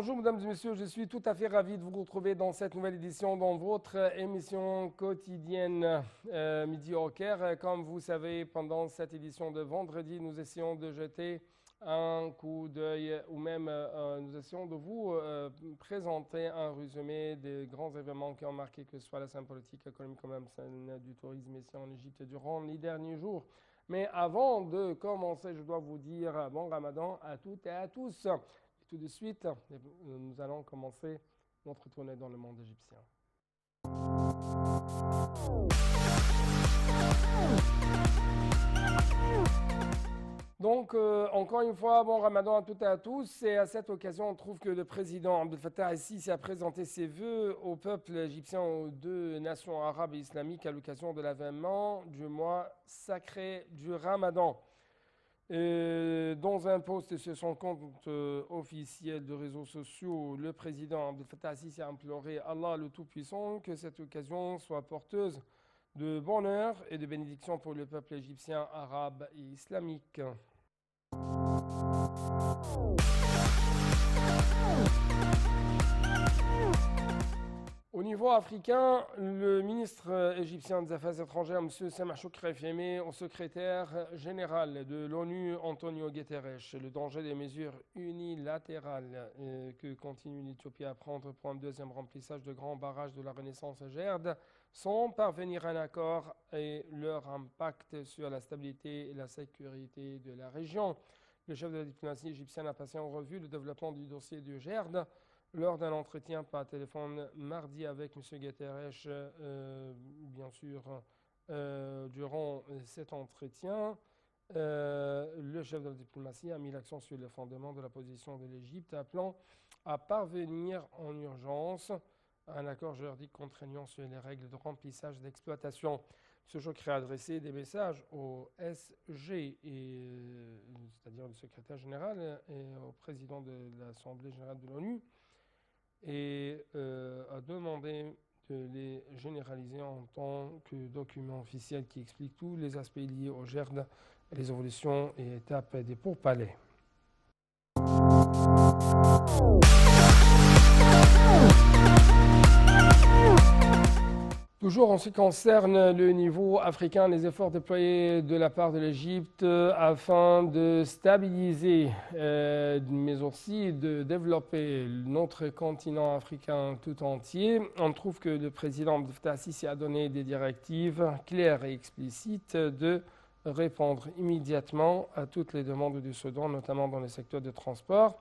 Bonjour mesdames et messieurs, je suis tout à fait ravi de vous retrouver dans cette nouvelle édition dans votre émission quotidienne Midi au Caire. Comme vous savez, pendant cette édition de vendredi, nous essayons de jeter un coup d'œil ou même nous essayons de vous présenter un résumé des grands événements qui ont marqué que ce soit la scène politique, économique ou même celle du tourisme ici en Égypte durant les derniers jours. Mais avant de commencer, je dois vous dire bon Ramadan à toutes et à tous. Tout de suite, nous allons commencer notre tournée dans le monde égyptien. Donc, encore une fois, bon Ramadan à toutes et à tous. Et à cette occasion, on trouve que le président Abdel Fattah el-Sisi a présenté ses vœux au peuple égyptien, aux deux nations arabes et islamiques à l'occasion de l'avènement du mois sacré du Ramadan. Dans un post sur son compte officiel de réseaux sociaux, le président Abdel Fattah el-Sisi a imploré Allah le Tout-Puissant que cette occasion soit porteuse de bonheur et de bénédiction pour le peuple égyptien, arabe et islamique. Au niveau africain, le ministre égyptien des Affaires étrangères, M. Sameh Shoukry, affirmé au secrétaire général de l'ONU, Antonio Guterres, le danger des mesures unilatérales que continue l'Éthiopie à prendre pour un deuxième remplissage de grands barrages de la Renaissance à Gerd, sans parvenir à un accord et leur impact sur la stabilité et la sécurité de la région. Le chef de la diplomatie égyptienne a passé en revue le développement du dossier de Gerd lors d'un entretien par téléphone mardi avec M. Guterres, bien sûr, durant cet entretien, le chef de la diplomatie a mis l'accent sur le fondement de la position de l'Égypte, appelant à parvenir en urgence à un accord juridique contraignant sur les règles de remplissage d'exploitation. M. Shoukry a adressé des messages au SG, c'est-à-dire le secrétaire général, et au président de l'Assemblée générale de l'ONU, et a demandé de les généraliser en tant que document officiel qui explique tous les aspects liés au GERD, les évolutions et étapes des pourparlers. Toujours en ce qui concerne le niveau africain, les efforts déployés de la part de l'Égypte afin de stabiliser, mais aussi de développer notre continent africain tout entier. On trouve que le président Abdel Fattah el-Sisi a donné des directives claires et explicites de répondre immédiatement à toutes les demandes du Soudan, notamment dans le secteur des transports.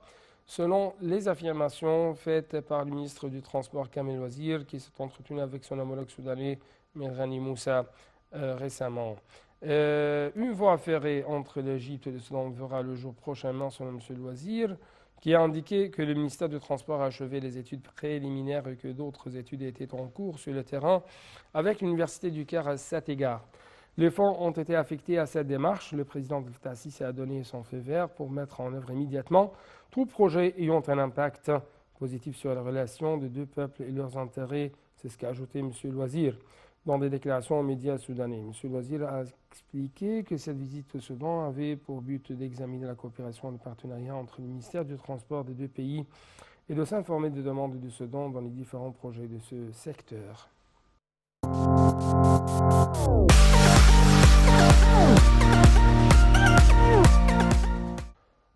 Selon les affirmations faites par le ministre du Transport Kamel Wazir, qui s'est entretenu avec son homologue soudanais Mirghani Moussa récemment. Une voie ferrée entre l'Égypte et le Soudan verra le jour prochainement, selon M. Wazir, qui a indiqué que le ministère du Transport a achevé les études préliminaires et que d'autres études étaient en cours sur le terrain avec l'Université du Caire à cet égard. Les fonds ont été affectés à cette démarche. Le président Abdel Fattah el-Sisi a donné son feu vert pour mettre en œuvre immédiatement tout projet ayant un impact positif sur la relation des deux peuples et leurs intérêts. C'est ce qu'a ajouté M. Wazir dans des déclarations aux médias soudanais. M. Wazir a expliqué que cette visite au Soudan avait pour but d'examiner la coopération et le partenariat entre le ministère du Transport des deux pays et de s'informer des demandes du Soudan dans les différents projets de ce secteur.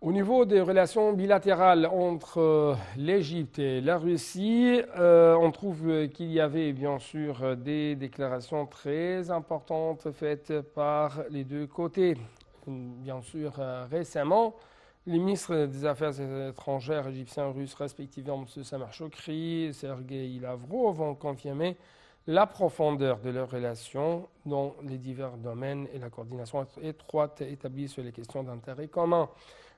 Au niveau des relations bilatérales entre l'Égypte et la Russie, on trouve qu'il y avait bien sûr des déclarations très importantes faites par les deux côtés. Bien sûr, récemment, les ministres des Affaires étrangères égyptiens et russes, respectivement M. Sameh Shoukry et Sergei Lavrov, ont confirmé la profondeur de leurs relations dans les divers domaines et la coordination étroite établie sur les questions d'intérêt commun.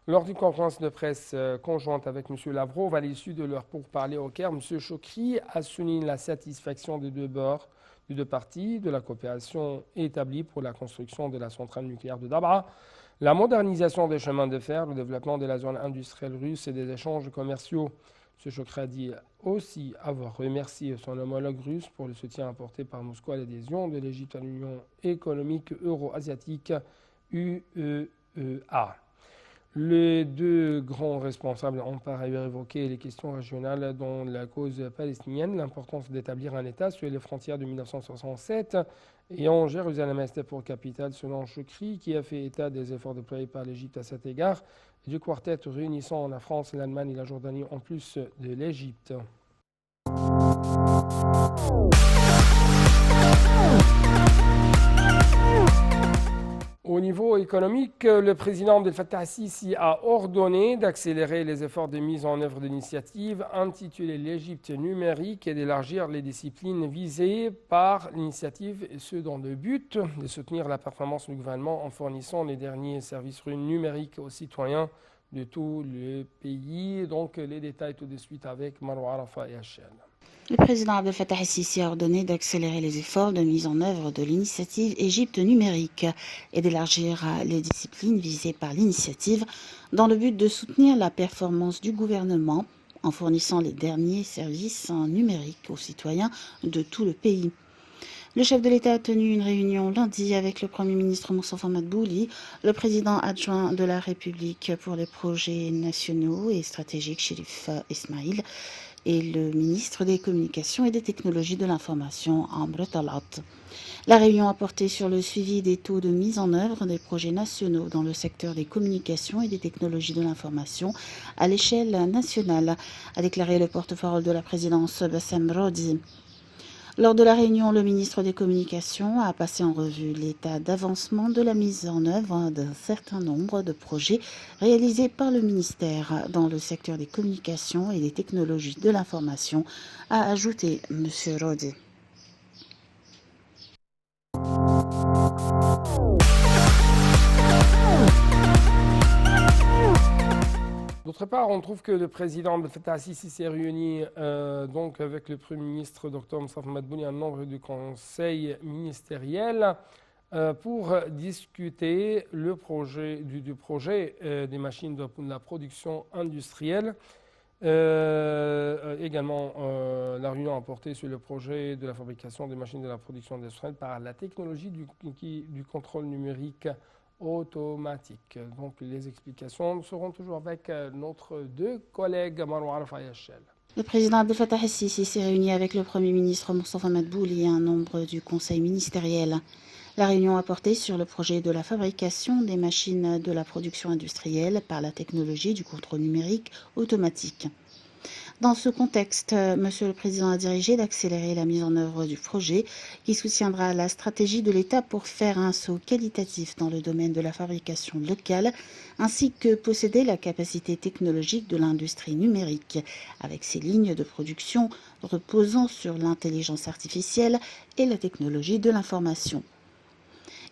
Lors d'une conférence de presse conjointe avec M. Lavrov, à l'issue de leur pourparlers au Caire, M. Shoukry a souligné la satisfaction des deux parties de la coopération établie pour la construction de la centrale nucléaire de Dabra, la modernisation des chemins de fer, le développement de la zone industrielle russe et des échanges commerciaux. M. Shoukry a dit aussi avoir remercié son homologue russe pour le soutien apporté par Moscou à l'adhésion de l'Égypte à l'Union économique euro-asiatique (UEA). Les deux grands responsables ont par ailleurs évoqué les questions régionales dont la cause palestinienne, l'importance d'établir un État sur les frontières de 1967 et en Jérusalem-Est pour capitale, selon Choukri, qui a fait état des efforts déployés par l'Égypte à cet égard, et du quartet réunissant la France, l'Allemagne et la Jordanie en plus de l'Égypte. Au niveau économique, le président Abdel Fattah al-Sisi a ordonné d'accélérer les efforts de mise en œuvre de l'initiative intitulée l'Égypte numérique et d'élargir les disciplines visées par l'initiative, et ce dans le but de soutenir la performance du gouvernement en fournissant les derniers services numériques aux citoyens de tout le pays. Donc les détails tout de suite avec Marwa Arafa et Hachel. Le président Abdel Fattah al-Sisi a ordonné d'accélérer les efforts de mise en œuvre de l'initiative Égypte numérique et d'élargir les disciplines visées par l'initiative dans le but de soutenir la performance du gouvernement en fournissant les derniers services numériques aux citoyens de tout le pays. Le chef de l'État a tenu une réunion lundi avec le Premier ministre Moustapha Madbouli, le président adjoint de la République pour les projets nationaux et stratégiques Chérif Ismaïl et le ministre des Communications et des Technologies de l'Information, Amr Talat. La réunion a porté sur le suivi des taux de mise en œuvre des projets nationaux dans le secteur des communications et des technologies de l'information à l'échelle nationale, a déclaré le porte-parole de la présidence Bassem Rodi. Lors de la réunion, le ministre des Communications a passé en revue l'état d'avancement de la mise en œuvre d'un certain nombre de projets réalisés par le ministère dans le secteur des communications et des technologies de l'information, a ajouté M. Rodi. D'autre part, on trouve que le président Abdel Fattah al-Sisi s'est réuni donc avec le Premier ministre Dr Moustapha Madbouli, un membre du Conseil ministériel, pour discuter du projet des machines de la production industrielle. Également, la réunion a porté sur le projet de la fabrication des machines de la production industrielle par la technologie du contrôle numérique automatique. Donc les explications seront toujours avec notre deux collègues Marwa Arafa et Hachel. Le président Abdel Fattah al-Sisi s'est réuni avec le Premier ministre Moustapha Madbouli et un membre du Conseil ministériel. La réunion a porté sur le projet de la fabrication des machines de la production industrielle par la technologie du contrôle numérique automatique. Dans ce contexte, Monsieur le Président a dirigé d'accélérer la mise en œuvre du projet qui soutiendra la stratégie de l'État pour faire un saut qualitatif dans le domaine de la fabrication locale, ainsi que posséder la capacité technologique de l'industrie numérique, avec ses lignes de production reposant sur l'intelligence artificielle et la technologie de l'information.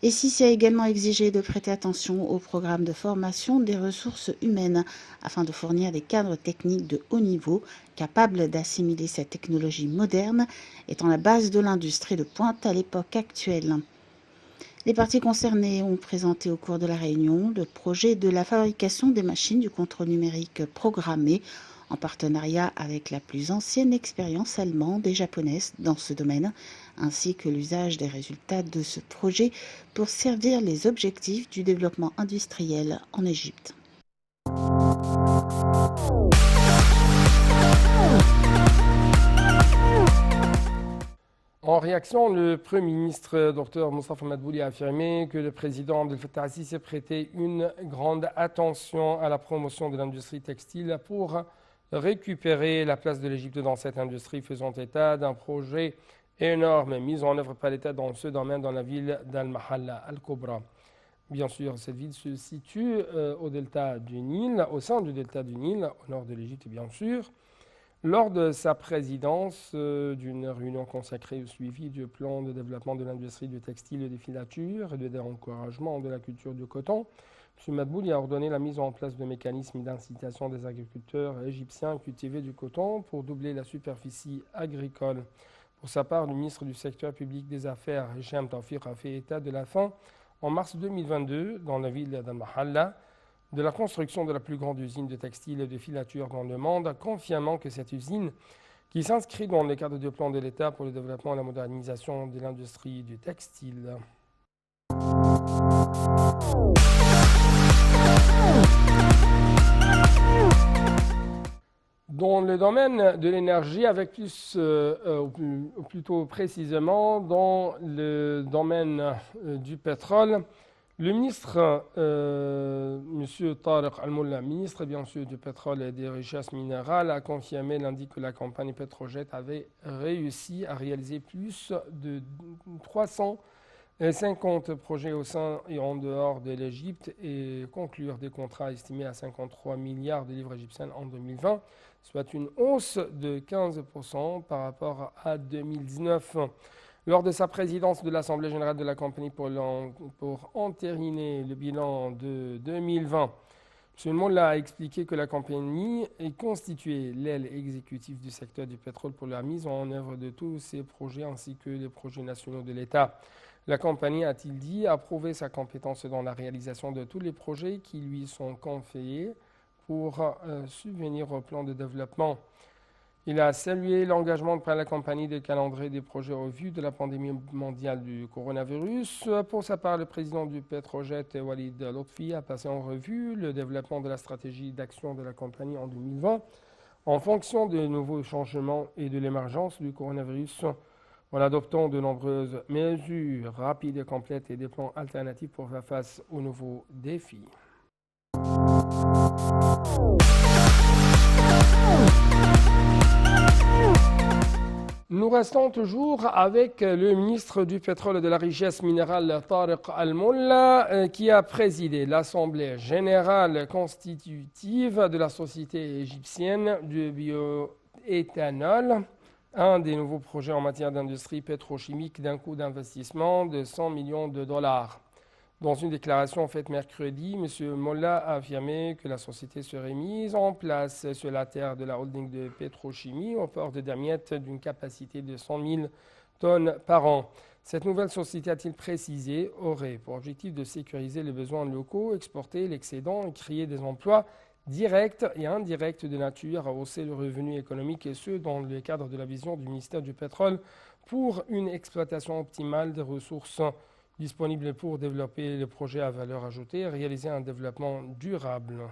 Et Sisi a également exigé de prêter attention au programme de formation des ressources humaines afin de fournir des cadres techniques de haut niveau capables d'assimiler cette technologie moderne étant la base de l'industrie de pointe à l'époque actuelle. Les parties concernées ont présenté au cours de la réunion le projet de la fabrication des machines du contrôle numérique programmées en partenariat avec la plus ancienne expérience allemande et japonaise dans ce domaine, ainsi que l'usage des résultats de ce projet pour servir les objectifs du développement industriel en Égypte. En réaction, le Premier ministre Dr Moustapha Madbouli a affirmé que le président Abdel Fattah al-Sisi prêtait une grande attention à la promotion de l'industrie textile pour récupérer la place de l'Égypte dans cette industrie, faisant état d'un projet énorme mis en œuvre par l'État dans ce domaine dans la ville d'Al-Mahalla, Al-Kubra. Bien sûr, cette ville se situe au delta du Nil, au sein du delta du Nil, au nord de l'Égypte bien sûr. Lors de sa présidence d'une réunion consacrée au suivi du plan de développement de l'industrie du textile et des filatures et de découragement de la culture du coton, M. Madbouli a ordonné la mise en place de mécanismes d'incitation des agriculteurs égyptiens à cultiver du coton pour doubler la superficie agricole. Pour sa part, le ministre du secteur public des affaires, Hicham Tawfiq, a fait état de la fin, en mars 2022, dans la ville d'Al-Mahalla, de la construction de la plus grande usine de textile et de filature dans le monde, confirmant que cette usine, qui s'inscrit dans le cadre du plan de l'État pour le développement et la modernisation de l'industrie du textile. le domaine de l'énergie, avec ou plutôt précisément dans le domaine du pétrole, le ministre, M. Tariq Al-Molla, ministre bien sûr du pétrole et des richesses minérales, a confirmé lundi que la compagnie Petrojet avait réussi à réaliser plus de 350 projets au sein et en dehors de l'Égypte et conclure des contrats estimés à 53 milliards de livres égyptiennes en 2020, soit une hausse de 15% par rapport à 2019. Lors de sa présidence de l'Assemblée générale de la compagnie pour entériner le bilan de 2020, M. Molla a expliqué que la compagnie est constituée l'aile exécutive du secteur du pétrole pour la mise en œuvre de tous ses projets ainsi que les projets nationaux de l'État. La compagnie, a-t-il dit, a prouvé sa compétence dans la réalisation de tous les projets qui lui sont confiés pour subvenir au plan de développement. Il a salué l'engagement de la compagnie de calendrier des projets au vu de la pandémie mondiale du coronavirus. Pour sa part, le président du Petrojet, Walid Lotfi, a passé en revue le développement de la stratégie d'action de la compagnie en 2020 en fonction des nouveaux changements et de l'émergence du coronavirus, en adoptant de nombreuses mesures rapides et complètes et des plans alternatifs pour faire face aux nouveaux défis. Nous restons toujours avec le ministre du pétrole et de la richesse minérale, Tariq Al-Molla, qui a présidé l'Assemblée générale constitutive de la société égyptienne du bioéthanol, un des nouveaux projets en matière d'industrie pétrochimique d'un coût d'investissement de 100 millions de dollars. Dans une déclaration faite mercredi, M. Molla a affirmé que la société serait mise en place sur la terre de la holding de pétrochimie au port de Damiette d'une capacité de 100 000 tonnes par an. Cette nouvelle société, a-t-il précisé, aurait pour objectif de sécuriser les besoins locaux, exporter l'excédent et créer des emplois directs et indirects de nature à hausser le revenu économique et ce, dans le cadre de la vision du ministère du Pétrole pour une exploitation optimale des ressources disponibles pour développer les projets à valeur ajoutée et réaliser un développement durable.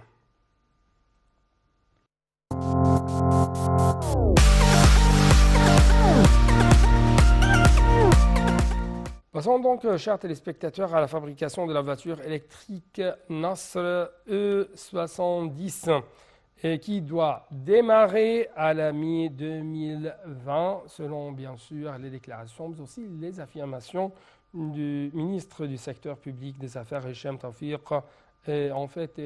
Passons donc, chers téléspectateurs, à la fabrication de la voiture électrique Nasr E70 qui doit démarrer à la mi-2020 selon bien sûr les déclarations mais aussi les affirmations du ministre du secteur public des affaires, Hicham Tawfiq. En fait,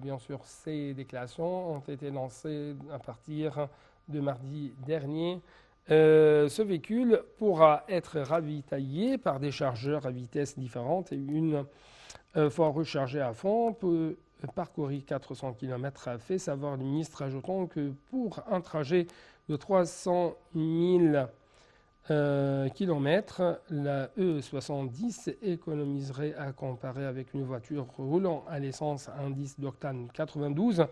bien sûr, ces déclarations ont été lancées à partir de mardi dernier. Ce véhicule pourra être ravitaillé par des chargeurs à vitesse différente et une fois rechargé à fond peut parcourir 400 km, a fait savoir le ministre, ajoutant que pour un trajet de 300 000 km, la E70 économiserait à comparer avec une voiture roulant à l'essence à indice d'octane 92,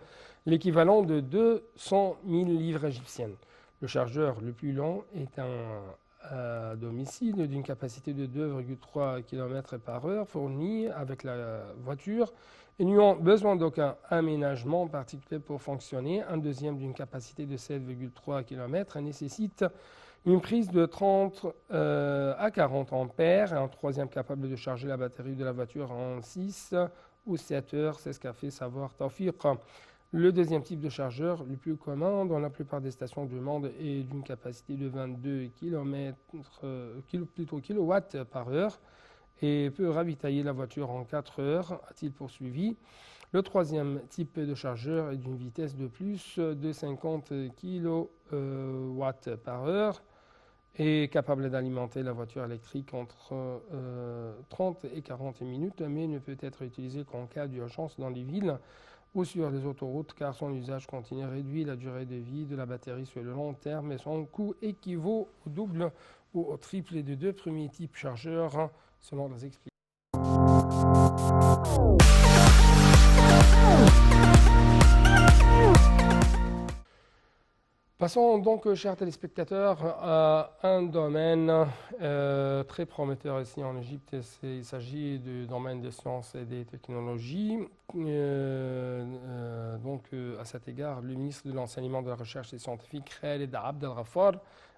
l'équivalent de 200 000 livres égyptiennes. Le chargeur le plus long est un domicile d'une capacité de 2,3 km par heure fourni avec la voiture et n'ayant besoin d'aucun aménagement particulier pour fonctionner. Un deuxième d'une capacité de 7,3 km nécessite une prise de 30 à 40 ampères et un troisième capable de charger la batterie de la voiture en 6 ou 7 heures, c'est ce qu'a fait savoir Tawfiq. Le deuxième type de chargeur, le plus commun dans la plupart des stations du monde, est d'une capacité de 22 kilowatts par heure et peut ravitailler la voiture en 4 heures, a-t-il poursuivi. Le troisième type de chargeur est d'une vitesse de plus de 50 kilowatts par heure et capable d'alimenter la voiture électrique entre 30 et 40 minutes, mais ne peut être utilisé qu'en cas d'urgence dans les villes ou sur les autoroutes, car son usage continu réduit la durée de vie de la batterie sur le long terme et son coût équivaut au double ou au triple des deux premiers types chargeurs, selon les explications. Passons donc, chers téléspectateurs, à un domaine très prometteur ici en Égypte. Il s'agit du domaine des sciences et des technologies. À cet égard, le ministre de l'Enseignement, de la Recherche et scientifique, Khaled Abd El-Ghaffar,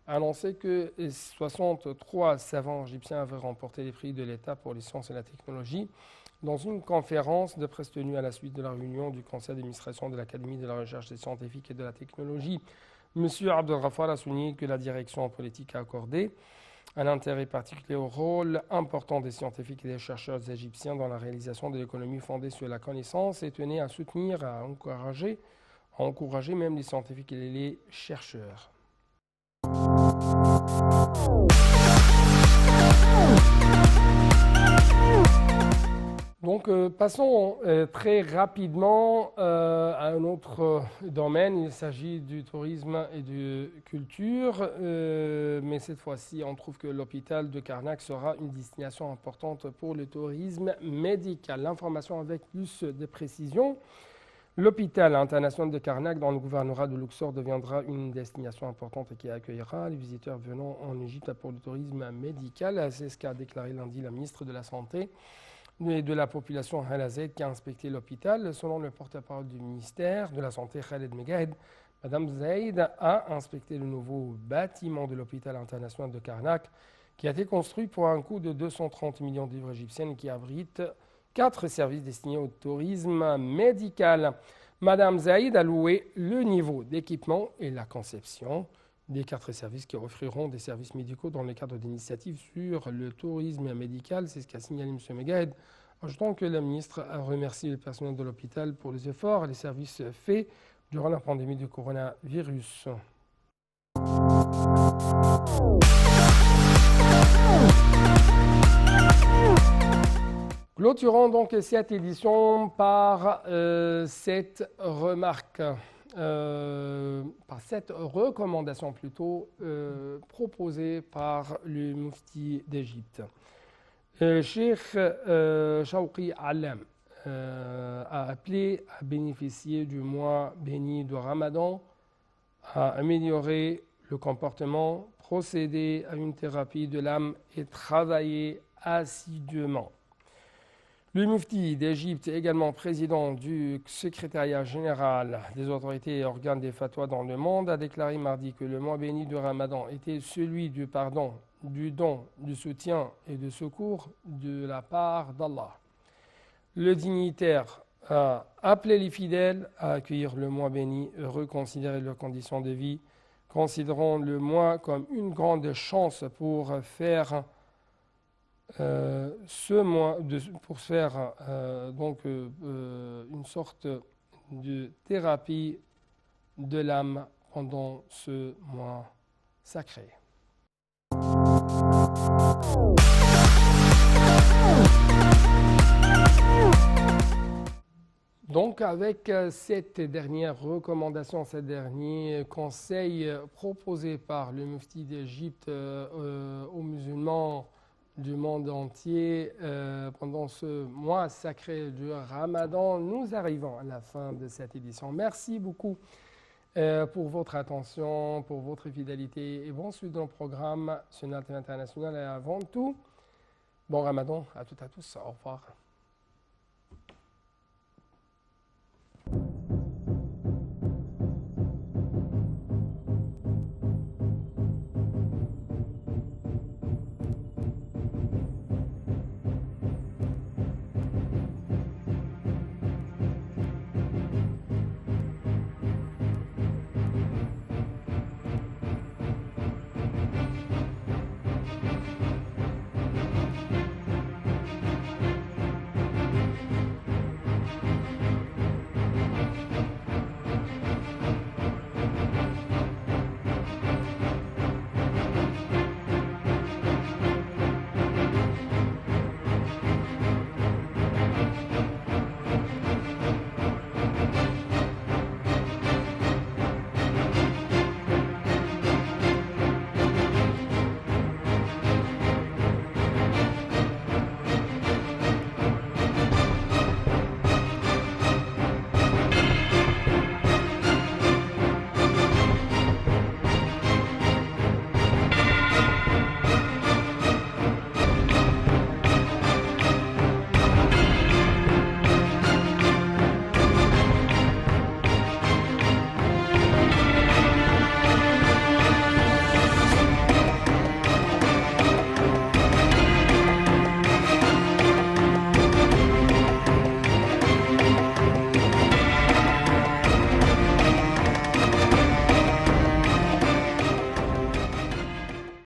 a annoncé que 63 savants égyptiens avaient remporté les prix de l'État pour les sciences et la technologie dans une conférence de presse tenue à la suite de la réunion du conseil d'administration de l'Académie de la Recherche scientifique et de la technologie. Monsieur Abd El-Ghaffar a souligné que la direction politique a accordé un intérêt particulier au rôle important des scientifiques et des chercheurs égyptiens dans la réalisation de l'économie fondée sur la connaissance et tenait à soutenir, à encourager même les scientifiques et les chercheurs. Donc, passons très rapidement à un autre domaine. Il s'agit du tourisme et de culture. Mais cette fois-ci, on trouve que l'hôpital de Karnak sera une destination importante pour le tourisme médical. L'information avec plus de précision. L'hôpital international de Karnak dans le gouvernorat de Luxor deviendra une destination importante qui accueillera les visiteurs venant en Égypte pour le tourisme médical. C'est ce qu'a déclaré lundi la ministre de la Santé et de la population Hala Zaid qui a inspecté l'hôpital. Selon le porte-parole du ministère de la Santé, Khaled Megahed, Madame Zaid a inspecté le nouveau bâtiment de l'hôpital international de Karnak qui a été construit pour un coût de 230 millions de livres égyptiennes et qui abrite 4 services destinés au tourisme médical. Madame Zaid a loué le niveau d'équipement et la conception des 4 services qui offriront des services médicaux dans le cadre d'initiatives sur le tourisme médical. C'est ce qu'a signalé M. Megahed, ajoutant que la ministre a remercié le personnel de l'hôpital pour les efforts et les services faits durant la pandémie du coronavirus. Clôturons donc cette édition par cette remarque. Par cette recommandation plutôt proposée par le Mufti d'Égypte. Cheikh Shawqi Alam a appelé à bénéficier du mois béni de Ramadan, à améliorer le comportement, procéder à une thérapie de l'âme et travailler assidûment. Le Mufti d'Égypte, également président du secrétariat général des autorités et organes des fatwas dans le monde, a déclaré mardi que le mois béni de Ramadan était celui du pardon, du don, du soutien et du secours de la part d'Allah. Le dignitaire a appelé les fidèles à accueillir le mois béni et reconsidérer leurs conditions de vie, considérant le mois comme une grande chance pour faire une sorte de thérapie de l'âme pendant ce mois sacré. Donc avec cette dernière recommandation, ces derniers conseils proposés par le Mufti d'Égypte aux musulmans du monde entier pendant ce mois sacré du Ramadan, nous arrivons à la fin de cette édition. Merci beaucoup pour votre attention, pour votre fidélité et bon suite dans le programme Sunna TV International et avant tout, bon Ramadan à toutes et à tous. Au revoir.